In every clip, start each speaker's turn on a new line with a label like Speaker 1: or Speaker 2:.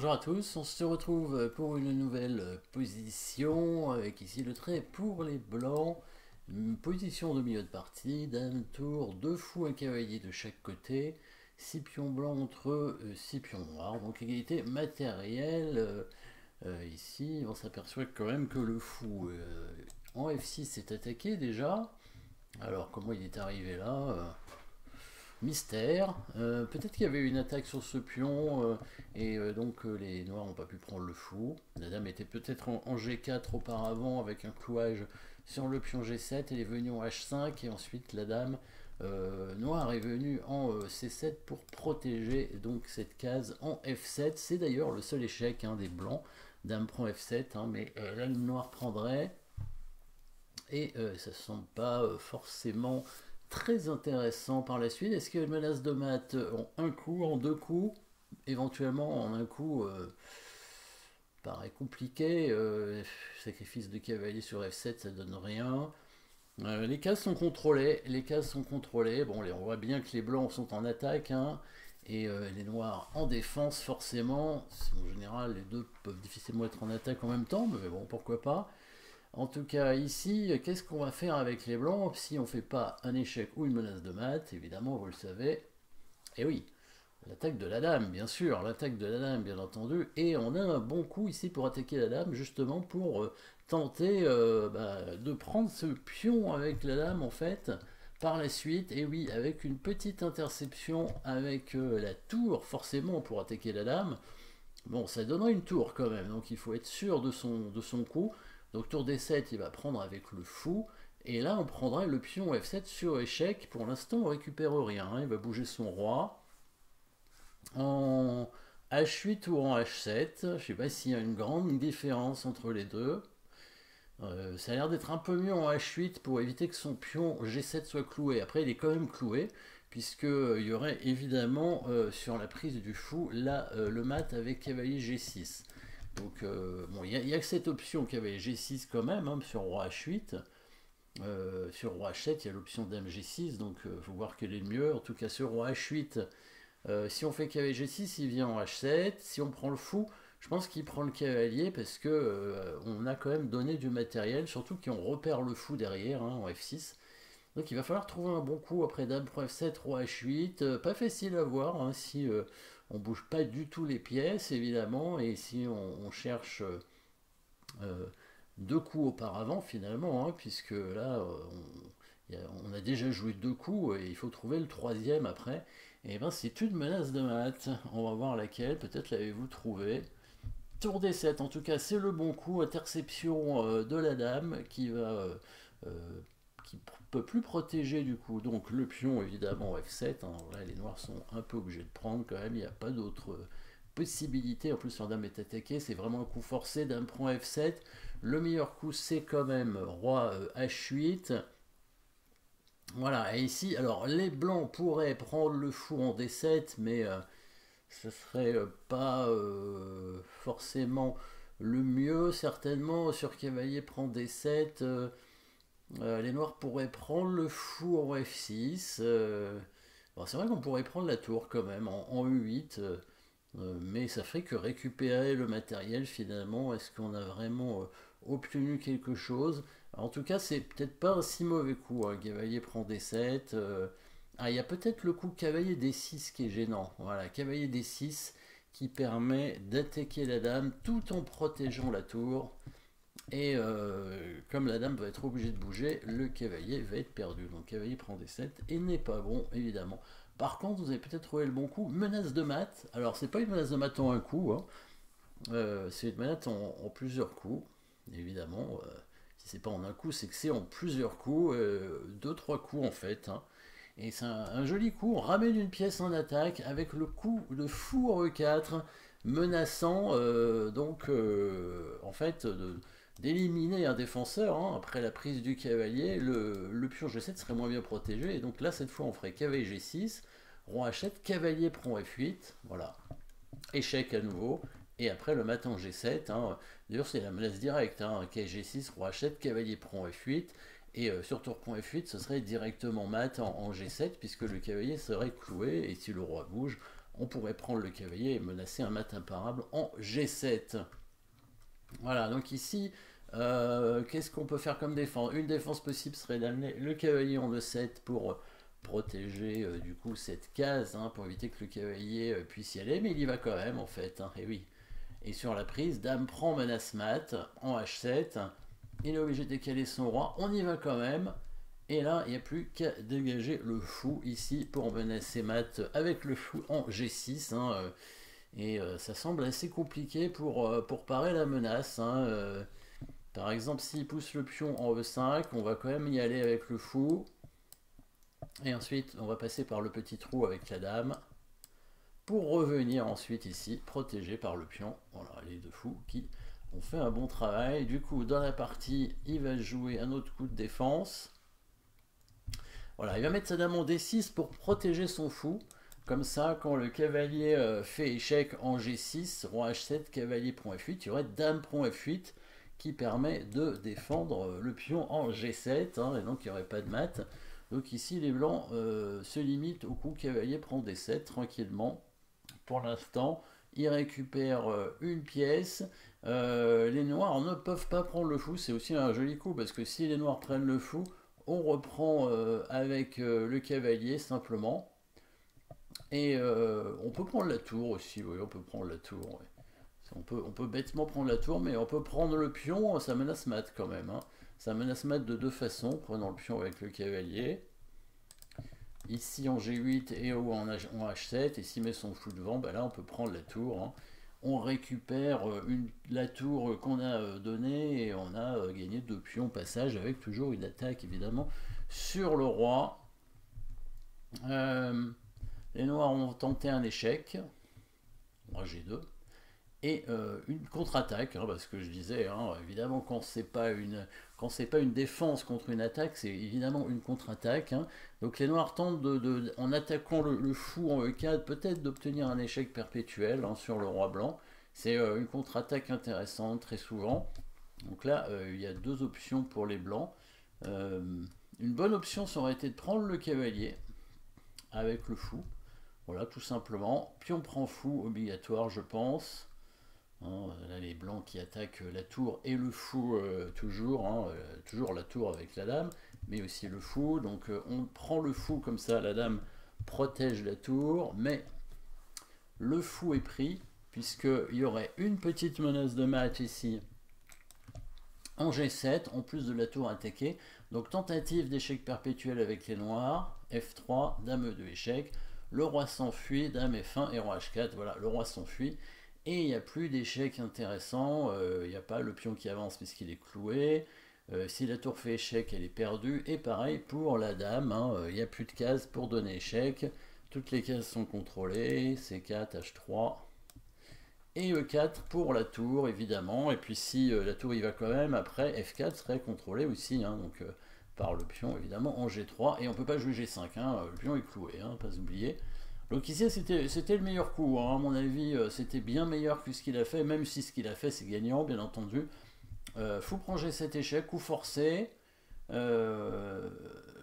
Speaker 1: Bonjour à tous, on se retrouve pour une nouvelle position avec ici le trait pour les blancs. Une position de milieu de partie, dame tour, deux fous, un cavalier de chaque côté, 6 pions blancs entre 6 pions noirs, donc égalité matérielle. Ici on s'aperçoit quand même que le fou en F6 est attaqué déjà. Alors comment il est arrivé là? Mystère. Peut-être qu'il y avait une attaque sur ce pion donc les noirs n'ont pas pu prendre le fou. La dame était peut-être en G4 auparavant avec un clouage sur le pion G7. Elle est venue en H5 et ensuite la dame noire est venue en C7 pour protéger donc cette case en F7. C'est d'ailleurs le seul échec des blancs. Dame prend F7 mais là le noir prendrait et ça ne semble pas forcément très intéressant par la suite. Est-ce qu'il y a une menace de mat en un coup, en deux coups? Éventuellement en un coup, paraît compliqué. Sacrifice de cavalier sur F7, ça donne rien. Les cases sont contrôlées. Les cases sont contrôlées. Bon, on voit bien que les blancs sont en attaque. Et les noirs en défense, forcément. En général, les deux peuvent difficilement être en attaque en même temps, mais bon, pourquoi pas. En tout cas, ici, qu'est-ce qu'on va faire avec les blancs si on ne fait pas un échec ou une menace de mat? Évidemment, vous le savez. Et oui, l'attaque de la dame, bien sûr, l'attaque de la dame, bien entendu. Et on a un bon coup ici pour attaquer la dame, justement pour tenter de prendre ce pion avec la dame, en fait, par la suite. Et oui, avec une petite interception avec la tour, forcément, pour attaquer la dame. Bon, ça donnerait une tour quand même, donc il faut être sûr de son coup. Donc tour D7, il va prendre avec le fou. Et là, on prendra le pion F7 sur échec. Pour l'instant, on récupère rien. Il va bouger son roi. En H8 ou en H7. Je ne sais pas s'il y a une grande différence entre les deux. Ça a l'air d'être un peu mieux en H8 pour éviter que son pion G7 soit cloué. Après, il est quand même cloué, puisqu'il y aurait évidemment sur la prise du fou, là, le mat avec cavalier G6. Donc, bon, il n'y a que cette option cavalier G6 quand même, sur roi H8. Sur roi H7, il y a l'option dame G6, donc il faut voir quel est le mieux. En tout cas, sur roi H8, si on fait cavalier G6, il vient en H7. Si on prend le fou, je pense qu'il prend le cavalier parce que on a quand même donné du matériel, surtout qu'on repère le fou derrière en F6. Donc il va falloir trouver un bon coup après dame pour F7, roi H8. Pas facile à voir si on bouge pas du tout les pièces évidemment et si on cherche deux coups auparavant finalement, puisque là on a déjà joué deux coups et il faut trouver le troisième après. Et ben c'est une menace de mat. On va voir laquelle, peut-être l'avez-vous trouvé. Tour D7, en tout cas c'est le bon coup, interception de la dame qui peut plus protéger du coup. Donc le pion évidemment F7, là les noirs sont un peu obligés de prendre quand même, il n'y a pas d'autre possibilité. En plus leur dame est attaquée, c'est vraiment un coup forcé, dame prend F7. Le meilleur coup c'est quand même roi H8. Voilà, et ici, alors les blancs pourraient prendre le fou en D7, mais ce serait pas forcément le mieux, certainement. Sur cavalier prend D7, les noirs pourraient prendre le fou en F6. Bon, c'est vrai qu'on pourrait prendre la tour quand même en E8, mais ça ferait que récupérer le matériel finalement. Est-ce qu'on a vraiment obtenu quelque chose? En tout cas, c'est peut-être pas un si mauvais coup. Cavalier prend D7. Il y a peut-être le coup cavalier D6 qui est gênant. Voilà, cavalier D6 qui permet d'attaquer la dame tout en protégeant la tour. Et comme la dame va être obligée de bouger, le cavalier va être perdu. Donc cavalier prend D7 et n'est pas bon, évidemment. Par contre, vous avez peut-être trouvé le bon coup. Menace de mat. Alors, c'est pas une menace de mat en un coup. C'est une menace en plusieurs coups, évidemment. Si c'est pas en un coup, c'est que c'est en plusieurs coups. Deux, trois coups en fait. Et c'est un joli coup. On ramène une pièce en attaque avec le coup de fou en E4, menaçant en fait d'éliminer un défenseur après la prise du cavalier. Le pion G7 serait moins bien protégé. Et donc là, cette fois, on ferait cavalier G6, roi H7, cavalier prend F8. Voilà. Échec à nouveau. Et après, le mat en G7. D'ailleurs, c'est la menace directe. G6, roi H7, cavalier prend F8. Et sur tour point F8, ce serait directement mat en G7, puisque le cavalier serait cloué. Et si le roi bouge, on pourrait prendre le cavalier et menacer un mat imparable en G7. Voilà, donc ici, qu'est-ce qu'on peut faire comme défense? Une défense possible serait d'amener le cavalier en E7 pour protéger du coup cette case, hein, pour éviter que le cavalier puisse y aller, mais il y va quand même en fait, hein, et oui. Et sur la prise, dame prend menace mat en H7, il est obligé de décaler son roi, on y va quand même, et là il n'y a plus qu'à dégager le fou ici pour menacer mat avec le fou en G6, hein, et ça semble assez compliqué pour parer la menace, hein, par exemple, s'il pousse le pion en E5, on va quand même y aller avec le fou. Et ensuite, on va passer par le petit trou avec la dame. Pour revenir ensuite ici, protégé par le pion. Voilà, les deux fous qui ont fait un bon travail. Du coup, dans la partie, il va jouer un autre coup de défense. Voilà, il va mettre sa dame en D6 pour protéger son fou. Comme ça, quand le cavalier fait échec en G6, roi H7, cavalier prend F8, il y aurait dame prend F8 qui permet de défendre le pion en G7, hein, et donc il n'y aurait pas de mat. Donc ici, les blancs se limitent au coup cavalier prend D7 tranquillement. Pour l'instant, ils récupèrent une pièce. Les noirs ne peuvent pas prendre le fou, c'est aussi un joli coup, parce que si les noirs prennent le fou, on reprend avec le cavalier simplement. Et on peut prendre la tour aussi, oui, on peut prendre la tour. Ouais. On peut bêtement prendre la tour, mais on peut prendre le pion, ça menace mat quand même. Hein. Ça menace mat de deux façons, prenant le pion avec le cavalier. Ici en G8 et en H7, et s'il met son fou devant, bah là on peut prendre la tour. Hein. On récupère la tour qu'on a donnée, et on a gagné 2 pions au passage, avec toujours une attaque évidemment sur le roi. Les noirs ont tenté un échec, moi G2. Et une contre-attaque, hein, parce que je disais, hein, évidemment, quand c'est pas une défense contre une attaque, c'est évidemment une contre-attaque. Hein. Donc les noirs tentent, en attaquant le fou en E4, peut-être d'obtenir un échec perpétuel, hein, sur le roi blanc. C'est une contre-attaque intéressante, très souvent. Donc là, il y a 2 options pour les blancs. Une bonne option, ça aurait été de prendre le cavalier avec le fou. Voilà, tout simplement. Pion prend fou, obligatoire, je pense. Hein, là, les blancs qui attaquent la tour et le fou toujours, hein, toujours la tour avec la dame, mais aussi le fou. Donc on prend le fou comme ça, la dame protège la tour, mais le fou est pris, puisqu'il y aurait une petite menace de mat ici en G7, en plus de la tour attaquée. Donc tentative d'échec perpétuel avec les noirs, F3, dame E2 échec, le roi s'enfuit, dame F1 et roi H4, voilà, le roi s'enfuit. Et il n'y a plus d'échec intéressant, il n'y a pas le pion qui avance puisqu'il est cloué. Si la tour fait échec, elle est perdue. Et pareil pour la dame, hein, il n'y a plus de cases pour donner échec. Toutes les cases sont contrôlées, C4, H3 et E4 pour la tour évidemment. Et puis si la tour y va quand même, après F4 serait contrôlé aussi, hein, donc par le pion évidemment en G3. Et on ne peut pas jouer G5, hein, le pion est cloué, hein, pas oublier. Donc ici c'était le meilleur coup, hein. À mon avis c'était bien meilleur que ce qu'il a fait, même si ce qu'il a fait c'est gagnant bien entendu. Fou prend G7 échec, coup forcé. Là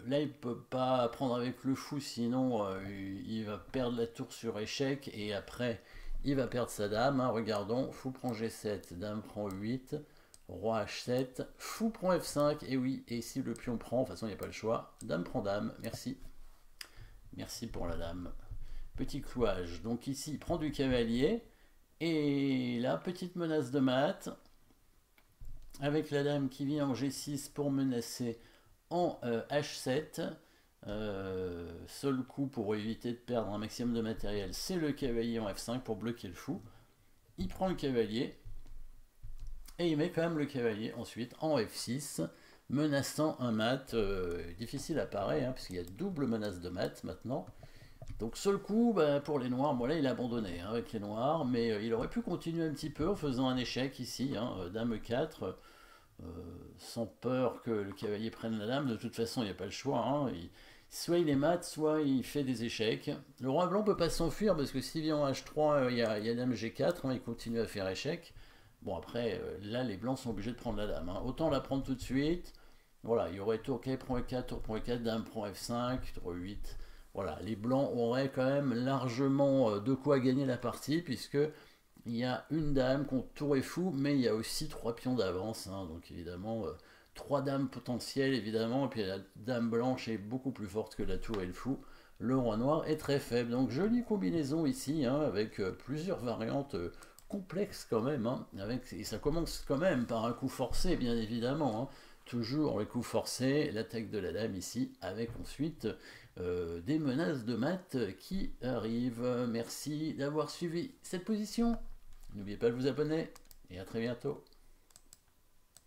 Speaker 1: il peut pas prendre avec le fou, sinon il va perdre la tour sur échec, et après il va perdre sa dame, hein. Regardons, fou prend G7, dame prend E8, roi H7, fou prend F5, et oui, et si le pion prend, de toute façon il n'y a pas le choix, dame prend dame, merci. Merci pour la dame. Petit clouage. Donc ici, il prend du cavalier. Et là, petite menace de mat. Avec la dame qui vient en G6 pour menacer en H7. Seul coup pour éviter de perdre un maximum de matériel, c'est le cavalier en F5 pour bloquer le fou. Il prend le cavalier. Et il met quand même le cavalier ensuite en F6, menaçant un mat. Difficile à parer, hein, puisqu'il y a double menace de mat maintenant. Donc seul coup, bah, pour les noirs, bon là il a abandonné, hein, avec les noirs, mais il aurait pu continuer un petit peu en faisant un échec ici, hein, dame E4, sans peur que le cavalier prenne la dame. De toute façon il n'y a pas le choix, hein, soit il est mat, soit il fait des échecs. Le roi blanc peut pas s'enfuir, parce que s'il vient en H3, il y a dame G4, hein, il continue à faire échec. Bon après, là les blancs sont obligés de prendre la dame, hein. Autant la prendre tout de suite. Voilà, il y aurait tour K prend E4, tour prend E4, dame prend F5, tour E8. voilà, les blancs auraient quand même largement de quoi gagner la partie, puisque il y a une dame contre tour et fou, mais il y a aussi trois pions d'avance, hein, donc évidemment, trois dames potentielles, évidemment, et puis la dame blanche est beaucoup plus forte que la tour et le fou. Le roi noir est très faible, donc jolie combinaison ici, hein, avec plusieurs variantes complexes quand même, hein, et ça commence quand même par un coup forcé, bien évidemment, hein. Toujours le coup forcé, l'attaque de la dame ici, avec ensuite des menaces de mat qui arrivent. Merci d'avoir suivi cette position. N'oubliez pas de vous abonner et à très bientôt.